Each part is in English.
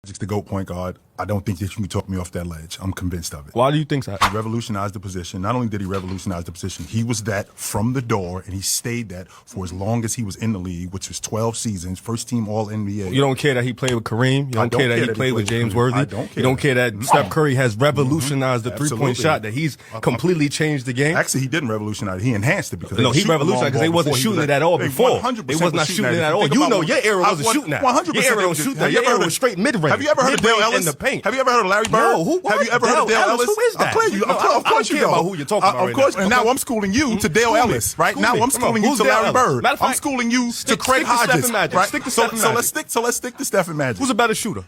Magic's the GOAT point guard. I don't think that you can talk me off that ledge. I'm convinced of it. Why do you think so? He revolutionized the position. Not only did he revolutionize the position, he was that from the door, and he stayed that for as long as he was in the league, which was 12 seasons, first team All-NBA. You don't care that he played with Kareem? You don't care that he played with James Worthy? I don't care. You don't care that Steph Curry has revolutionized the three-point shot, that he's completely changed the game? Actually, he didn't revolutionize it. He enhanced it because he revolutionized because they wasn't shooting it at all before. They was not shooting it at all. You know your era wasn't shooting that. 100%. Your era was shooting that. Your era was straight mid-range. Have you ever heard of Dale Ellis? In the paint. Have you ever heard of Larry Bird? No. Have you ever heard of Dale Ellis? Who is that? Of course you don't care know. about who you're talking about. Of course. And now I'm schooling you to Dale Ellis, right? Now I'm schooling you to Larry Bird. I'm schooling you to Craig Hodges, right? Stick to Steph and Magic. So let's stick to Steph and Magic. Who's a better shooter?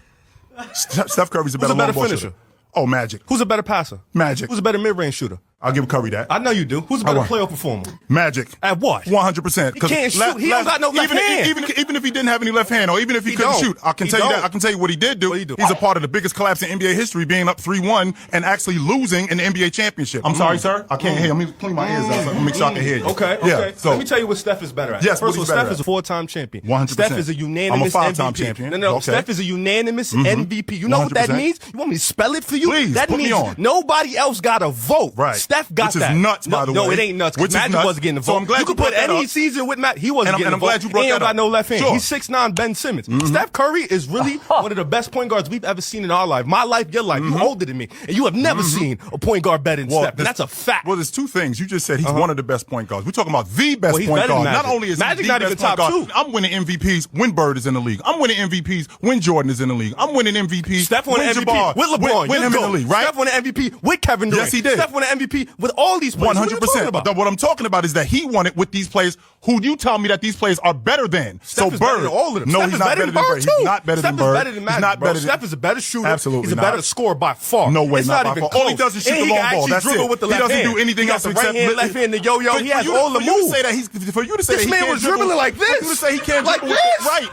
Steph Curry's a better long ball finisher? shooter. Oh, Magic. Who's a better passer? Magic. Who's a better mid-range shooter? I'll give Curry that. I know you do. Who's a better playoff performer? Magic. At what? 100%. He can't shoot. He don't got no left hand. Even if he didn't have any left hand, or even if he couldn't shoot, I can tell you that. I can tell you what he did do. He's a part of the biggest collapse in NBA history, being up 3-1 and actually losing in the NBA championship. I'm sorry, sir. I can't hear you. Let me clean my ears out so I can make sure I can hear you. Okay. Yeah. So let me tell you what Steph is better at. Yes. First of all, Steph is a 4-time champion. 100%. Steph is a unanimous I'm a 5-time MVP. champion. No. Steph is a unanimous MVP. You know what that means? You want me to spell it for you? Please. That Put means me on. nobody else got a vote. Right. Steph got that. Which is nuts, by the way. No, it ain't nuts. Magic wasn't getting the vote. So I'm glad you could put any season with Matt. He wasn't getting the vote. And I'm glad you brought that up. He ain't got no left hand. Sure. He's 6'9", Ben Simmons. Steph Curry is really one of the best point guards we've ever seen in our life. My life, your life. You're older than me. And you have never seen a point guard better than Steph. And that's a fact. Well, there's two things. You just said he's one of the best point guards. We're talking about the best point guard. Not only is Magic he not the even best point top guard, two. I'm winning MVPs when Bird is in the league. I'm winning MVPs when Jordan is in the league. I'm winning MVPs Steph won when an MVP Jabbar, with LeBron. When him in the league, right? Steph won an MVP with Kevin Durant. Yes, he did. Steph won an MVP with all these players. 100%. But what I'm talking about is that he won it with these players who you tell me that these players are better than. Steph is better than all of them. No, Steph he's is not better better than than Bird, Bird. too. He's not better than Steph Bird. is better than Magic, He's not bro. better than Steph is a better shooter. Absolutely He's a not. better scorer by far. No way, it's not not by even far. All he close. does is shoot And the he long can ball. actually That's dribble it. with the He left doesn't hand. do anything He got else the except right hand, left hand, the yo-yo. He has all the moves. For you to say that This man was dribbling like this. For you to say he can't like dribble this. right.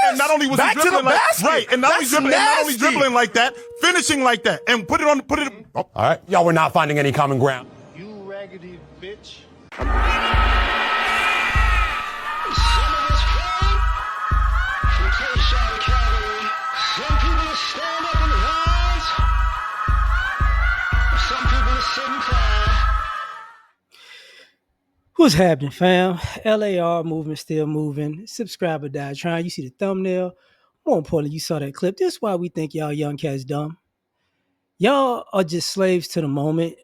And not only was he Back to the dribbling like basket. right, and not only That's dribbling like that, finishing like that, and put it. All right, y'all, we're not finding any common ground. You raggedy bitch. Some people stand up and rise. Some people sit and cry. What's happening, fam? L.A.R. movement still moving. Subscriber died trying. You see the thumbnail. More importantly, you saw that clip. This is why we think y'all young cats dumb. Y'all are just slaves to the moment.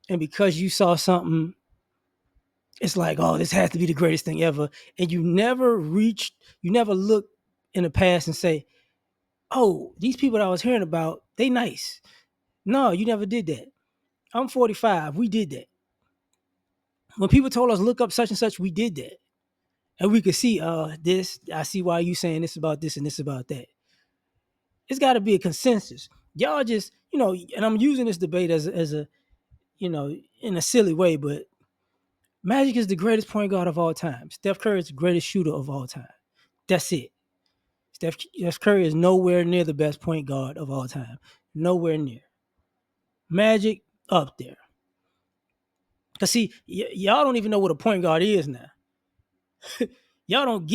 And because you saw something, it's like, oh, this has to be the greatest thing ever. And you never look in the past and say, oh, these people that I was hearing about, they nice. No, you never did that. I'm 45. We did that. When people told us look up such and such, we did that. And we could see this. I see why you saying this about this and this about that. It's got to be a consensus. Y'all just, and I'm using this debate as a, in a silly way, but Magic is the greatest point guard of all time. Steph Curry is the greatest shooter of all time. That's it. Steph Curry is nowhere near the best point guard of all time. Nowhere near. Magic up there. Cause see, y'all don't even know what a point guard is now. Y'all don't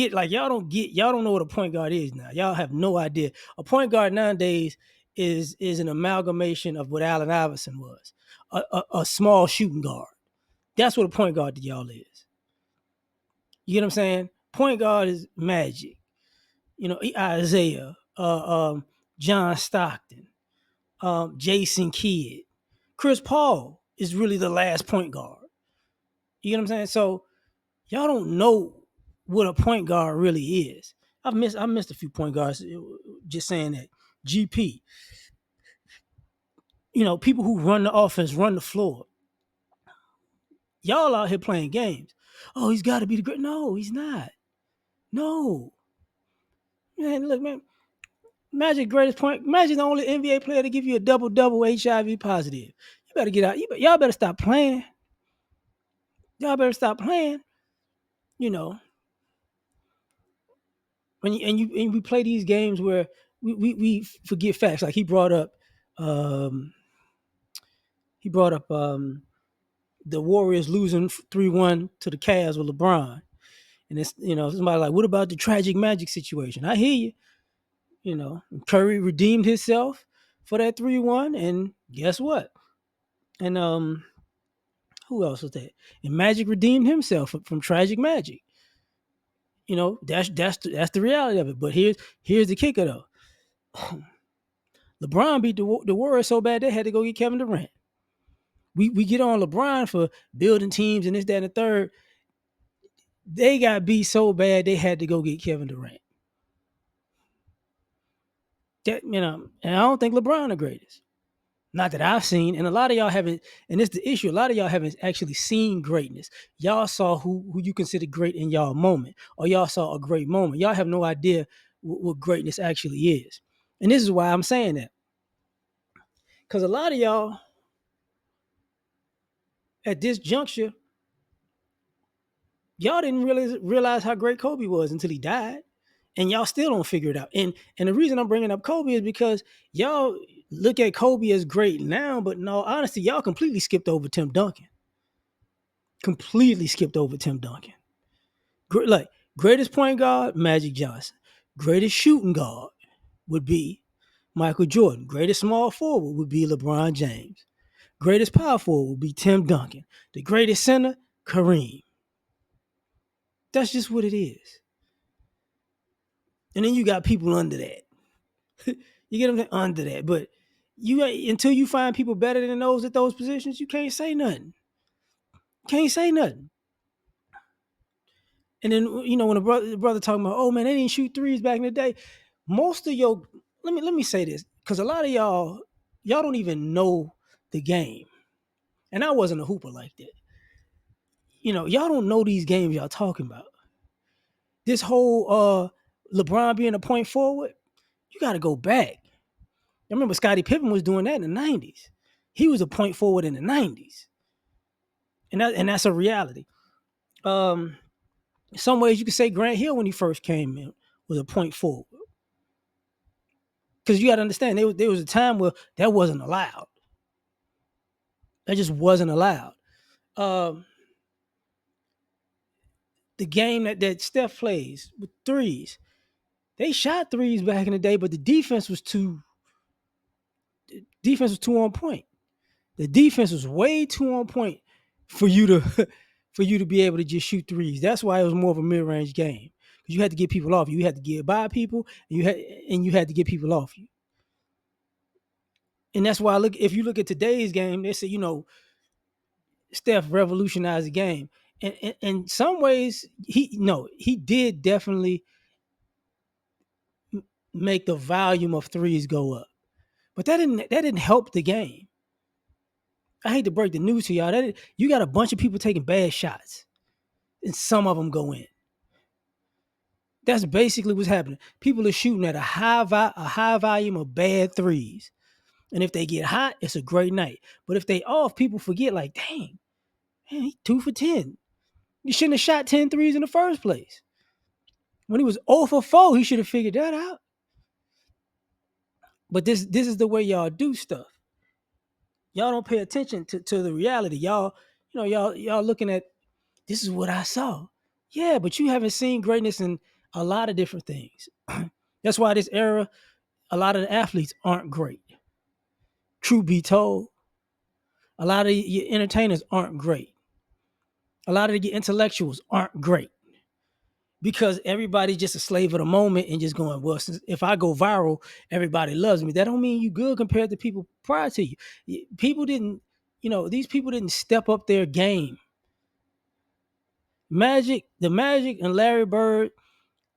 know what a point guard is now. Y'all have no idea. A point guard nowadays is an amalgamation of what Allen Iverson was. A small shooting guard. That's what a point guard to y'all is. You get what I'm saying? Point guard is Magic. Isaiah, John Stockton, Jason Kidd. Chris Paul is really the last point guard. You get what I'm saying? So y'all don't know what a point guard really is. I missed a few point guards just saying that. GP. People who run the offense, run the floor. Y'all out here playing games. Oh, he's got to be the great. No, he's not. No. Man, look, man. Magic greatest point. Magic the only NBA player to give you a double-double HIV positive. You better get out. Y'all better stop playing. Y'all better stop playing. When we play these games where we forget facts. Like he brought up the Warriors losing 3-1 to the Cavs with LeBron. And it's, somebody like, what about the tragic Magic situation? I hear you. Curry redeemed himself for that 3-1, and guess what? And who else was that? And Magic redeemed himself from Tragic Magic. That's the reality of it. But here's the kicker though. LeBron beat the Warriors so bad they had to go get Kevin Durant. We get on LeBron for building teams and this, that, and the third. They got beat so bad they had to go get Kevin Durant. And I don't think LeBron the greatest. Not that I've seen, and a lot of y'all haven't, and it's the issue, a lot of y'all haven't actually seen greatness. Y'all saw who you consider great in y'all moment, or y'all saw a great moment. Y'all have no idea what greatness actually is. And this is why I'm saying that. Because a lot of y'all, at this juncture, y'all didn't realize how great Kobe was until he died. And y'all still don't figure it out. And the reason I'm bringing up Kobe is because y'all look at Kobe as great now, but in all honesty, y'all completely skipped over Tim Duncan. Completely skipped over Tim Duncan. Greatest point guard, Magic Johnson. Greatest shooting guard would be Michael Jordan. Greatest small forward would be LeBron James. Greatest power forward would be Tim Duncan. The greatest center, Kareem. That's just what it is. And then you got people under that. You get them under that. But until you find people better than those at those positions, you can't say nothing. Can't say nothing. And then when the brother talking about, oh man, they didn't shoot threes back in the day. Most of let me say this, because a lot of y'all don't even know the game. And I wasn't a hooper like that. Y'all don't know these games y'all talking about. This whole LeBron being a point forward, you got to go back. I remember Scottie Pippen was doing that in the 90s. He was a point forward in the 90s. And that's a reality. In some ways, you could say Grant Hill, when he first came in, was a point forward. Because you got to understand, there was a time where that wasn't allowed. That just wasn't allowed. The game that Steph plays with threes, they shot threes back in the day, but the defense was too on point. The defense was way too on point for you to be able to just shoot threes. That's why it was more of a mid-range game. Because you had to get people off you. You had to get by people, and you had to get people off you. And that's why if you look at today's game, they say, Steph revolutionized the game. And in some ways, he did definitely make the volume of threes go up. But that didn't help the game. I hate to break the news to y'all. You got a bunch of people taking bad shots, and some of them go in. That's basically what's happening. People are shooting at a high volume of bad threes. And if they get hot, it's a great night. But if they off, people forget, like, dang, man, he 2 for 10. You shouldn't have shot 10 threes in the first place. When he was 0 for 4, he should have figured that out. But this is the way y'all do stuff. Y'all don't pay attention to the reality. Y'all looking at, this is what I saw. Yeah, but you haven't seen greatness in a lot of different things. That's why this era, a lot of the athletes aren't great. Truth be told, a lot of your entertainers aren't great. A lot of the intellectuals aren't great. Because everybody's just a slave of the moment and just going, well, if I go viral, everybody loves me. That don't mean you good compared to people prior to you. These people didn't step up their game. The Magic and Larry Bird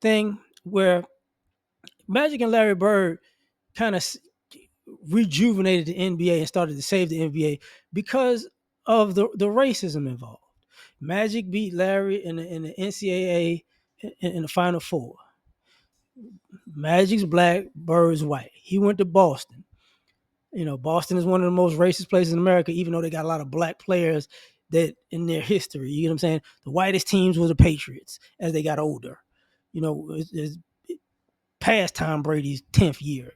thing, where Magic and Larry Bird kind of rejuvenated the NBA and started to save the NBA because of the racism involved. Magic beat Larry in the NCAA in the Final Four. Magic's black, Bird's white. He went to Boston. Boston is one of the most racist places in America, even though they got a lot of black players that in their history. You know what I'm saying? The whitest teams were the Patriots as they got older. It's past Tom Brady's 10th year.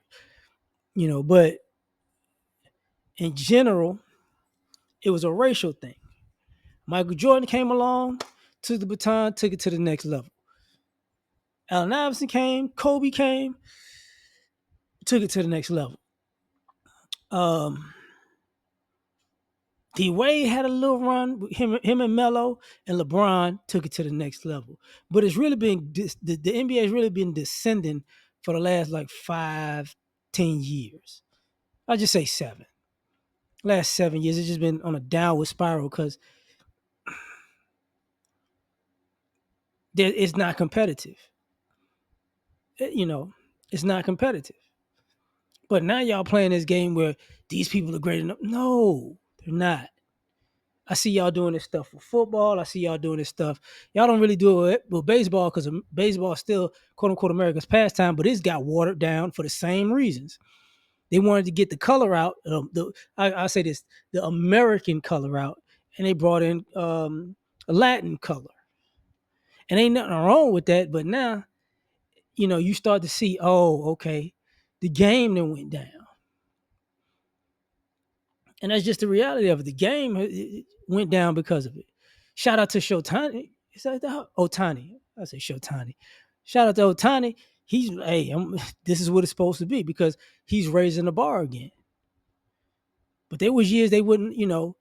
But in general, it was a racial thing. Michael Jordan came along, took the baton, took it to the next level. Allen Iverson came, Kobe came. took it to the next level. D Wade had a little run. Him and Melo and LeBron took it to the next level. But it's really been the NBA has really been descending for the last like 5-10 years. I'll just say 7. Last 7 years, it's just been on a downward spiral because it's not competitive. It's not competitive. But now y'all playing this game where these people are great enough. No, they're not. I see y'all doing this stuff with football. I see y'all doing this stuff. Y'all don't really do it with baseball because baseball is still quote unquote America's pastime, but it's got watered down for the same reasons. They wanted to get the color out. I say this, the American color out, and they brought in a Latin color. And ain't nothing wrong with that, but now, you start to see, oh, okay, the game then went down. And that's just the reality of it. The game went down because of it. Shout out to Shotani. Is that Otani? I say Shotani. Shout out to Otani. This is what it's supposed to be because he's raising the bar again. But there was years they wouldn't, it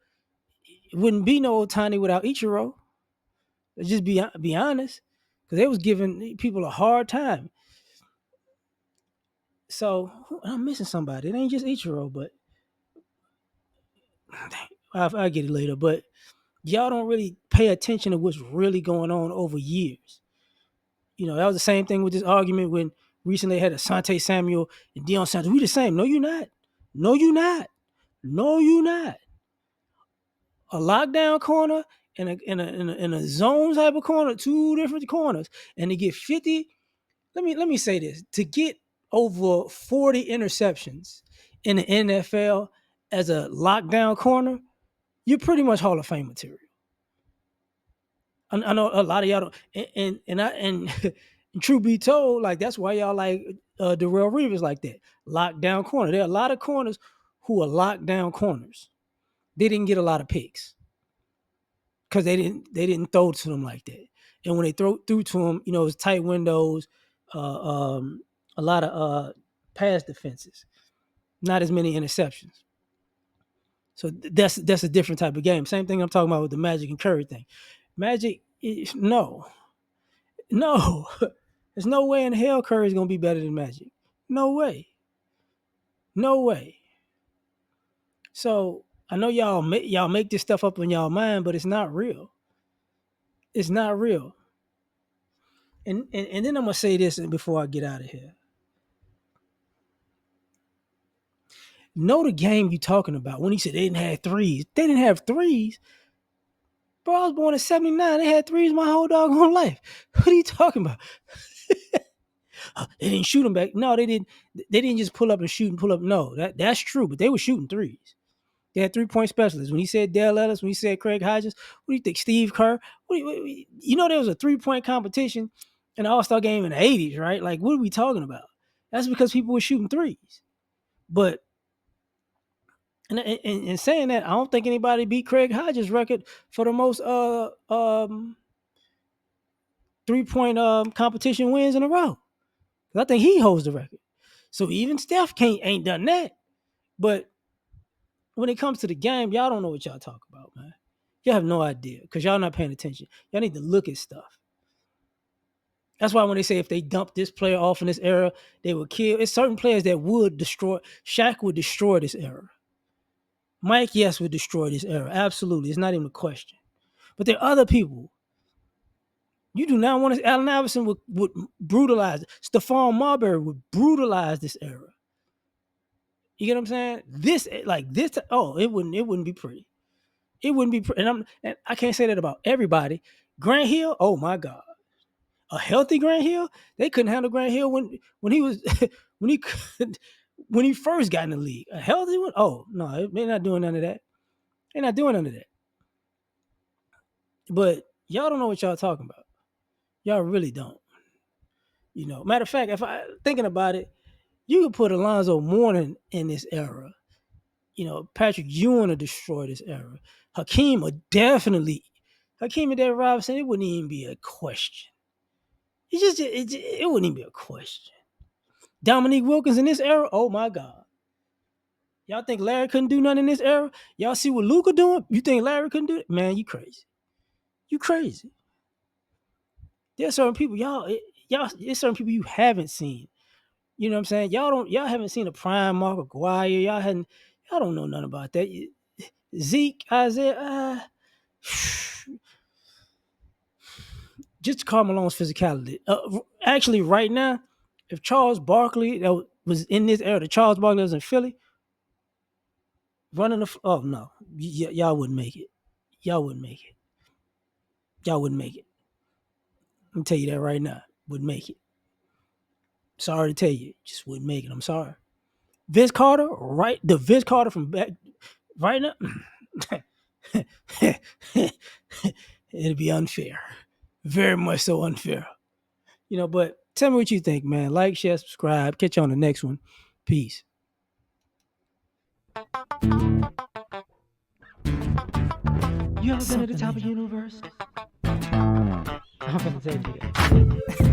wouldn't be no Otani without Ichiro. Let's just be honest, because they was giving people a hard time. So I'm missing somebody. It ain't just Ichiro, but I'll get it later. But y'all don't really pay attention to what's really going on over years. That was the same thing with this argument when recently they had Asante Samuel and Deion Sanders. We the same. No, you're not. No, you're not. No, you're not. A lockdown corner and a zone type of corner, 2 different corners, and to get 50. Let me say this: to get over 40 interceptions in the NFL as a lockdown corner, you're pretty much Hall of Fame material. I know a lot of y'all don't, and truth be told, like that's why y'all like Darrell Reeves like that lockdown corner. There are a lot of corners who are lockdown corners. They didn't get a lot of picks because they didn't throw to them like that. And when they threw to them, it was tight windows, a lot of pass defenses, not as many interceptions. So that's a different type of game. Same thing I'm talking about with the Magic and Curry thing. Magic, no. There's no way in hell Curry's gonna be better than Magic. No way. So I know y'all make this stuff up in y'all mind, but it's not real. It's not real. And then I'm gonna say this before I get out of here. Know the game you talking about when he said they didn't have threes. They didn't have threes. Bro, I was born in 79. They had threes my whole doggone life. What are you talking about? They didn't shoot them back. No, they didn't. They didn't just pull up and shoot and pull up. No, that's true. But they were shooting threes. They had 3-point specialists. When he said Dale Ellis, when he said Craig Hodges, what do you think? Steve Kerr? There was a 3-point competition in the All-Star game in the 80s, right? Like, what are we talking about? That's because people were shooting threes. But and saying that, I don't think anybody beat Craig Hodges' record for the most 3-point competition wins in a row. I think he holds the record. So even Steph ain't done that. But when it comes to the game, y'all don't know what y'all talk about, man. Y'all have no idea because y'all not paying attention. Y'all need to look at stuff. That's why when they say if they dump this player off in this era, they would kill. It's certain players that would destroy. Shaq would destroy this era. Mike, yes, would destroy this era. Absolutely. It's not even a question. But there are other people. You do not want to. Allen Iverson would brutalize. Stephon Marbury would brutalize this era. You get what I'm saying? This. Oh, it wouldn't be pretty. It wouldn't be pretty. And I can't say that about everybody. Grant Hill. Oh my God, a healthy Grant Hill. They couldn't handle Grant Hill when he was when he first got in the league. A healthy one. Oh no, they're not doing none of that. They're not doing none of that. But y'all don't know what y'all talking about. Y'all really don't. Matter of fact, if I thinking about it, you could put Alonzo Mourning in this era. Patrick Ewing will destroy this era. Hakeem and David Robinson, it wouldn't even be a question. It wouldn't even be a question. Dominique Wilkins in this era, oh my God. Y'all think Larry couldn't do nothing in this era? Y'all see what Luka doing? You think Larry couldn't do it? Man, you crazy. You crazy. There's certain people, there's certain people you haven't seen. You know what I'm saying? Y'all haven't seen a prime Mark Aguirre. Y'all don't know nothing about that. Zeke, Isaiah, just Karl Malone's physicality. Actually, right now, if Charles Barkley that was in this era, the Charles Barkley that was in Philly, running oh no, y'all wouldn't make it. Y'all wouldn't make it. Y'all wouldn't make it. I'm tell you that right now. Wouldn't make it. Sorry to tell you, just wouldn't make it. I'm sorry. Vince Carter, right? The Vince Carter from back right now. It'd be unfair. Very much so unfair. But tell me what you think, man. Like, share, subscribe. Catch you on the next one. Peace. You ever been at the top of the universe? I'm gonna tell you.